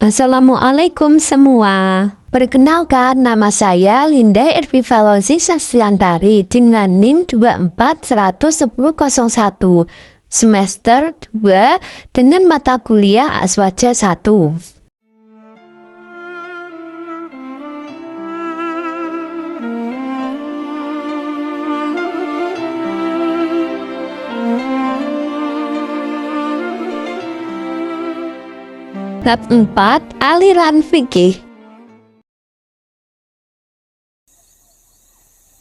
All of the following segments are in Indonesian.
Assalamualaikum semua. Perkenalkan, nama saya Linda Ervivalozi Sastiantari dengan NIM 2410101 semester 2 dengan mata kuliah Aswaja 1. Bab 4, aliran fikih.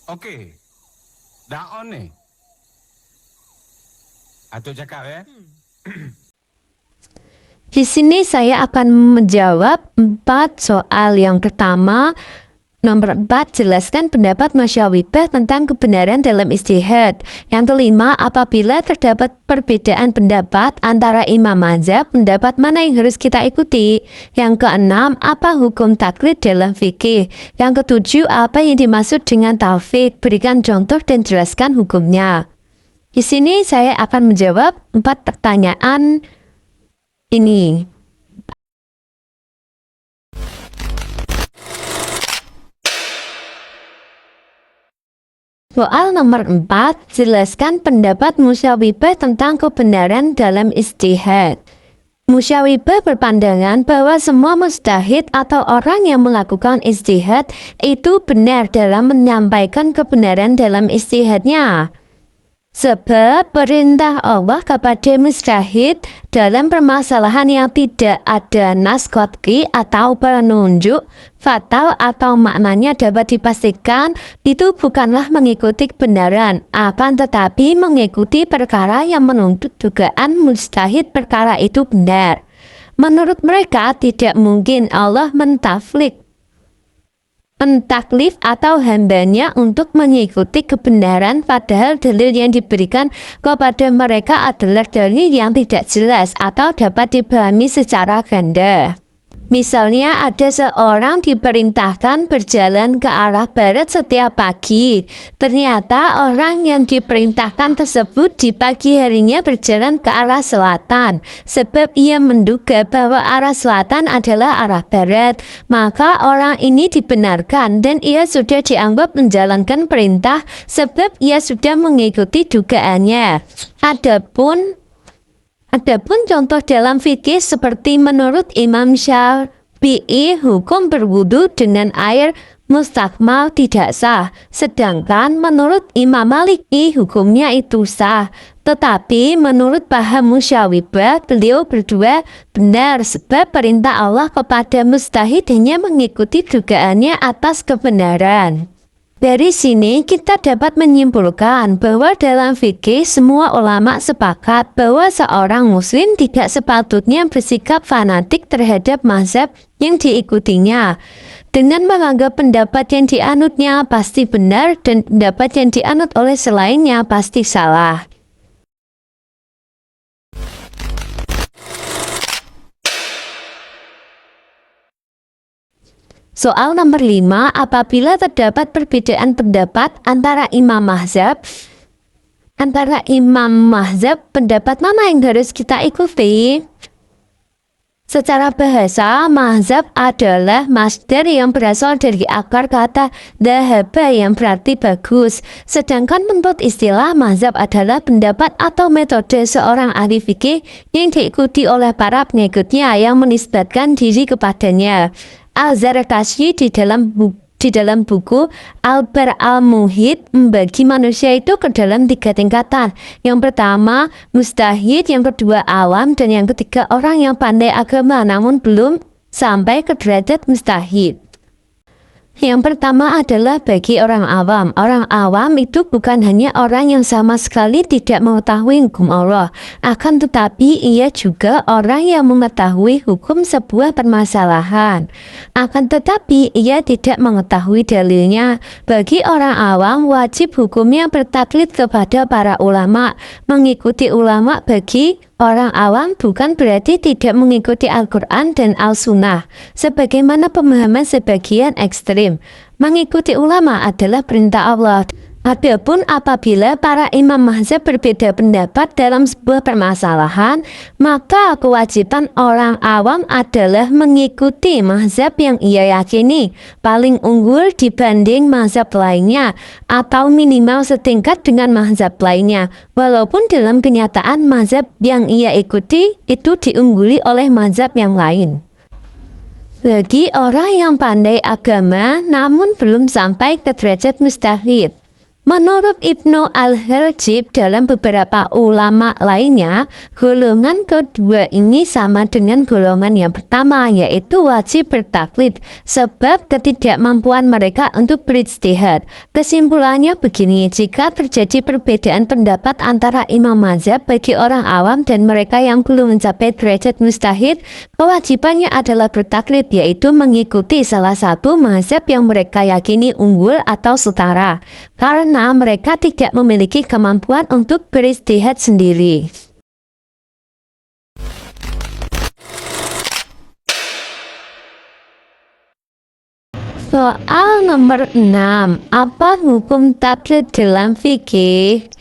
Oke, daon nih. Atau cakap ya. Di sini saya akan menjawab 4 soal. Yang pertama, nomor 4, jelaskan pendapat Masyawibah tentang kebenaran dalam ijtihad. Yang kelima, apabila terdapat perbedaan pendapat antara imam mazhab, pendapat mana yang harus kita ikuti? Yang keenam, apa hukum taklid dalam fikih? Yang ketujuh, apa yang dimaksud dengan taufik? Berikan contoh dan jelaskan hukumnya. Di sini saya akan menjawab 4 pertanyaan ini. Soal nomor 4, jelaskan pendapat Musyawibah tentang kebenaran dalam ijtihad. Musyawibah berpandangan bahwa semua mujtahid atau orang yang melakukan ijtihad itu benar dalam menyampaikan kebenaran dalam ijtihadnya. Sebab perintah Allah kepada mujtahid dalam permasalahan yang tidak ada nas qat'i atau penunjuk fatal atau maknanya dapat dipastikan, itu bukanlah mengikuti kebenaran, akan tetapi mengikuti perkara yang menuntut dugaan mujtahid perkara itu benar. Menurut mereka tidak mungkin Allah mentaklif atau hambanya untuk mengikuti kebenaran, padahal dalil yang diberikan kepada mereka adalah dalil yang tidak jelas atau dapat dipahami secara ganda. Misalnya ada seorang diperintahkan berjalan ke arah barat setiap pagi. Ternyata orang yang diperintahkan tersebut di pagi harinya berjalan ke arah selatan. Sebab ia menduga bahwa arah selatan adalah arah barat. Maka orang ini dibenarkan dan ia sudah dianggap menjalankan perintah sebab ia sudah mengikuti dugaannya. Adapun contoh dalam fikih seperti menurut Imam Syafi'i, hukum berwudu dengan air mustakmal tidak sah. Sedangkan menurut Imam Maliki hukumnya itu sah. Tetapi menurut paham Musyawibah, beliau berdua benar sebab perintah Allah kepada mujtahid hanya mengikuti dugaannya atas kebenaran. Dari sini kita dapat menyimpulkan bahwa dalam fikih semua ulama sepakat bahwa seorang muslim tidak sepatutnya bersikap fanatik terhadap mazhab yang diikutinya, dengan menganggap pendapat yang dianutnya pasti benar dan pendapat yang dianut oleh selainnya pasti salah. Soal nomor 5, apabila terdapat perbedaan pendapat antara imam mazhab, pendapat mana yang harus kita ikuti? Secara bahasa, mazhab adalah masdar yang berasal dari akar kata dhahaba yang berarti bagus. Sedangkan menurut istilah, mazhab adalah pendapat atau metode seorang ahli fikih yang diikuti oleh para pengikutnya yang menisbatkan diri kepadanya. Al-Zarkashi di dalam buku Al-Bar al-Muhit membagi manusia itu ke dalam 3 tingkatan. Yang pertama mujtahid, yang kedua awam, dan yang ketiga orang yang pandai agama namun belum sampai ke derajat mujtahid. Yang pertama adalah bagi orang awam. Orang awam itu bukan hanya orang yang sama sekali tidak mengetahui hukum Allah, akan tetapi ia juga orang yang mengetahui hukum sebuah permasalahan. Akan tetapi ia tidak mengetahui dalilnya. Bagi orang awam wajib hukumnya bertaklid kepada para ulama. Mengikuti ulama bagi orang awam bukan berarti tidak mengikuti Al-Quran dan Al-Sunnah, sebagaimana pemahaman sebagian ekstrim. Mengikuti ulama adalah perintah Allah. Adapun apabila para imam mazhab berbeda pendapat dalam sebuah permasalahan, maka kewajiban orang awam adalah mengikuti mazhab yang ia yakini paling unggul dibanding mazhab lainnya, atau minimal setingkat dengan mazhab lainnya, walaupun dalam kenyataan mazhab yang ia ikuti itu diungguli oleh mazhab yang lain. Bagi orang yang pandai agama namun belum sampai ke derajat mujtahid, menurut Ibnu Al-Harjib dalam beberapa ulama lainnya, golongan kedua ini sama dengan golongan yang pertama, yaitu wajib bertaklid sebab ketidakmampuan mereka untuk berijtihad. Kesimpulannya begini, jika terjadi perbedaan pendapat antara imam mazhab bagi orang awam dan mereka yang belum mencapai derajat mujtahid, kewajibannya adalah bertaklid, yaitu mengikuti salah satu mazhab yang mereka yakini unggul atau setara, karena mereka tidak memiliki kemampuan untuk berijtihad sendiri. Soal nomor 6, apa hukum taklid dalam fikih?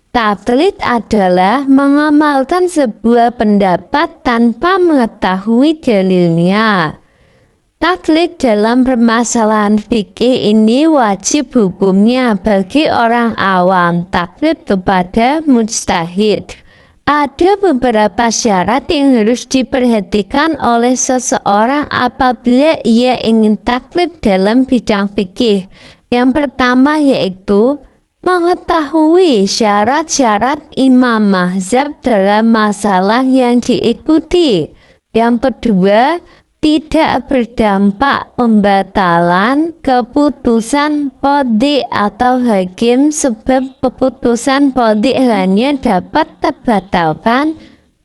Taklid adalah mengamalkan sebuah pendapat tanpa mengetahui dalilnya. Taklid dalam permasalahan fikih ini wajib hukumnya bagi orang awam, taklid kepada mujtahid. Ada beberapa syarat yang harus diperhatikan oleh seseorang apabila ia ingin taklid dalam bidang fikih. Yang pertama yaitu mengetahui syarat-syarat imam mazhab dalam masalah yang diikuti. Yang kedua, tidak berdampak pembatalan keputusan qadhi atau hakim, sebab keputusan qadhi hanya dapat terbatalkan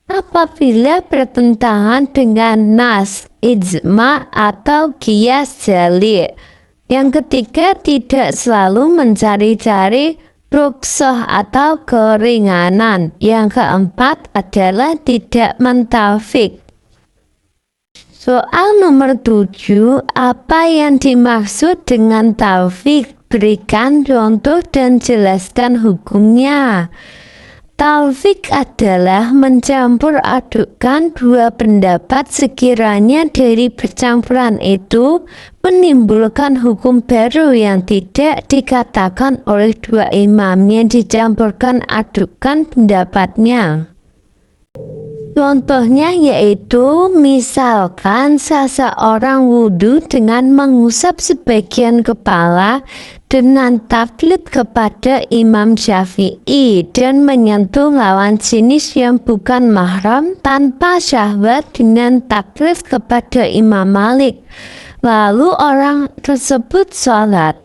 apabila bertentangan dengan nas, ijma atau qiyas jali'. Yang ketiga, tidak selalu mencari-cari rukhsah atau keringanan. Yang keempat adalah tidak mentafik. Soal nomor 7, apa yang dimaksud dengan taufik? Berikan contoh dan jelaskan hukumnya. Taufik adalah mencampur adukkan dua pendapat sekiranya dari percampuran itu menimbulkan hukum baru yang tidak dikatakan oleh dua imam yang dicampurkan adukkan pendapatnya. Contohnya yaitu misalkan seseorang wudhu dengan mengusap sebagian kepala dengan taklid kepada Imam Syafi'i dan menyentuh lawan jenis yang bukan mahram tanpa syahwat dengan taklid kepada Imam Malik. Lalu orang tersebut sholat.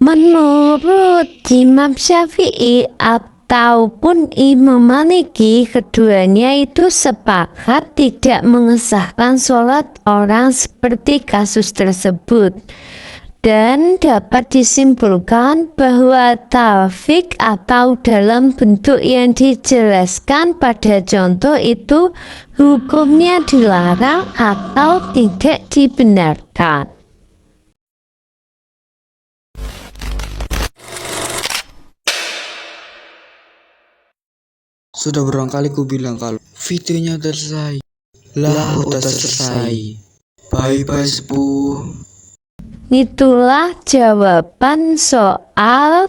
Menurut Imam Syafi'i ataupun Imam Maliki, keduanya itu sepakat tidak mengesahkan sholat orang seperti kasus tersebut. Dan dapat disimpulkan bahwa taufik atau dalam bentuk yang dijelaskan pada contoh itu hukumnya dilarang atau tidak dibenarkan. Sudah berulang kali ku bilang kalau videonya udah selesai. Lah udah selesai. Bye-bye sepuh. Itulah jawaban soal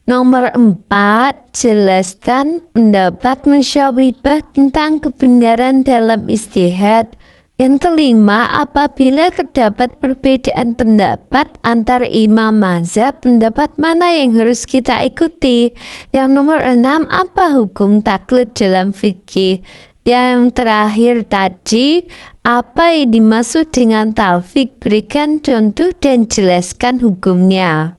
nomor 4. Jelaskan pendapat musyawarah tentang kebenaran dalam ijtihad. Yang kelima, apabila terdapat perbedaan pendapat antar imam mazhab, pendapat mana yang harus kita ikuti? Yang nomor 6, apa hukum taklid dalam fikih? Yang terakhir tadi, apa yang dimaksud dengan taufik? Berikan contoh dan jelaskan hukumnya.